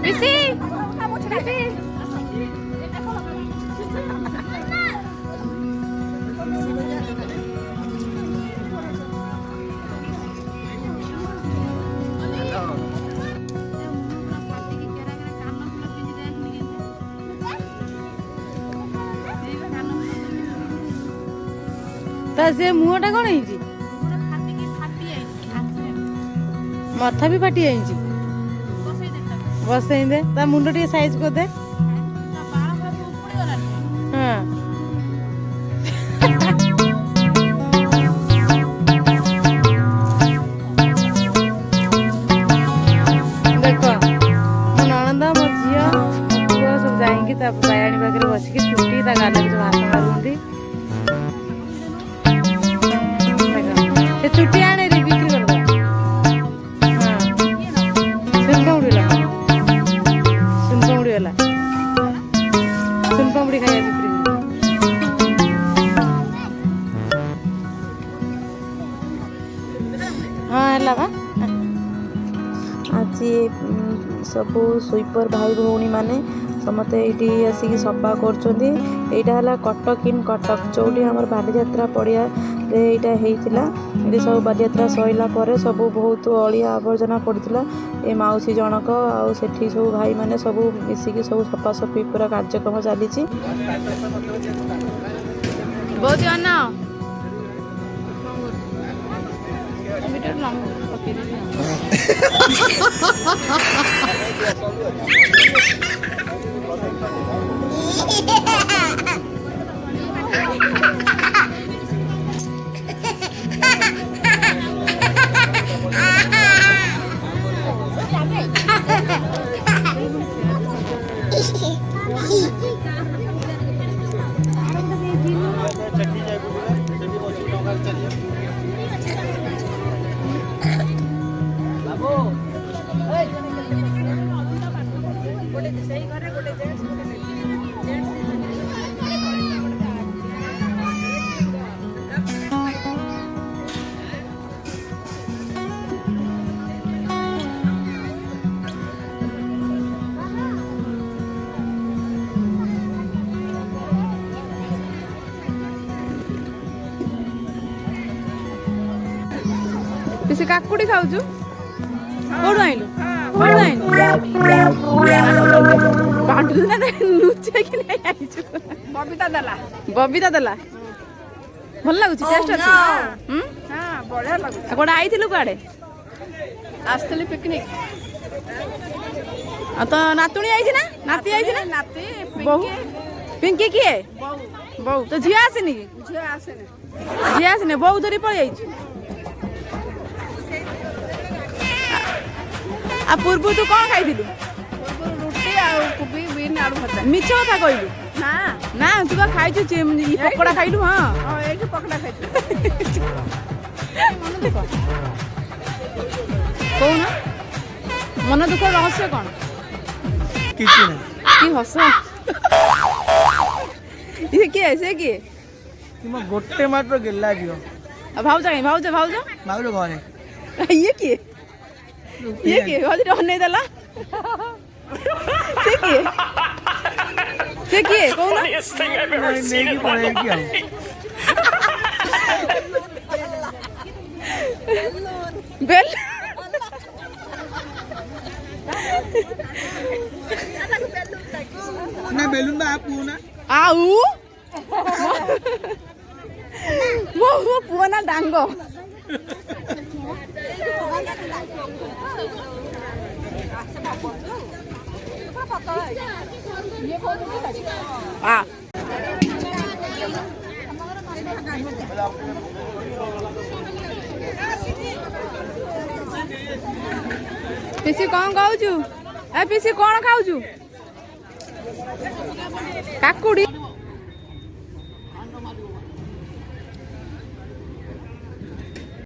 पिसी से मुहटा कौन है मथा भी फाटी जाइए बसई दे ता मुंड टे साइज कर दे हाँ देखो मो नणंद मो झील पुआ सब जाइए बायाणी पाखे बसिक छुट्टी ता गाल हाथ मारूंगी छुट्टी आने रे बिक्री कर सुनपामुड़ी वाला सुनपामुड़ी खाया बिक्री हाँ है बा आज सब स्वीपर भाई भौणी माने समते ये आसिक सफा कर कटक इन कटक चौटी आम बालीजात्रा पड़िया यहाँ सब बालीजात्रा सरला सब बहुत अलिया आवर्जना पड़ता ए मौसी जनक आठी सब भाई मैंने सब मिसिकी सब सफासफी पूरा कार्यक्रम चली बहुत पिसी काकुड़ी खाऊचु कोड आइलु कोड आइलु बांटू ना लुचे कि नहीं आइचु बबीता दला भल लागुची टेस्ट अछि हां बढ़िया लागु कोड आइथिलु काडे आस्तली पिकनिक आ तो नातुणी आइछि ना नाती आइछि ना नाती पिंकी पिंकी किए बहु तो झिया आसेनी झिया आसेनी बहु धरी पळि आइछि आ पूर्व तू कौन खाई रुटी कोबी बीन आलू भजा मिछ कथा कहलु ना ना तू बा खाइछु पकोड़ा खाइलु हां हां एठी पकोड़ा खाइछु मन दुख कौन मन दुख रहस्य कौन किछि नै की हस ये के से के तुम गोटे मात्र गेला जियो आ भाउजा घरे ये के ये के हजि रहने दला से के कौन नेगी पड़े की बेल ना बेलून बा आपू ना आऊ वो पुआना डांगो पिसी कौन खाऊ ए पिसी कौन खाऊ काकुड़ी